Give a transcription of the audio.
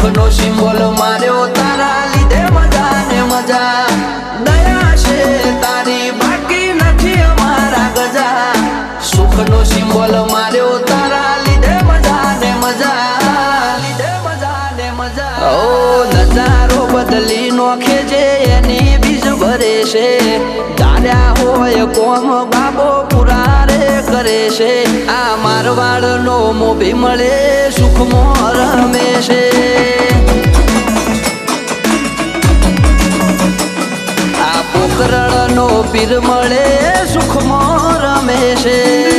સુખનો symbol માર્યો તારા લીધે મજા ને મજા દયા છે તારી બાકી નથી અમારા ગજા સુખનો સિમ્બોલ માર્યો તારા લીધે મજા ને મજા ઓ નજારો બદલી નોખે છે એની બીજ ભરે છે ધાર્યા હોય કોમ બાબો પુરા રે કરે છે આ મારવાડ નો મોભી મળે સુખમાં રમે છે આ પોકરણ નો પીર મળે સુખમાં રમે છે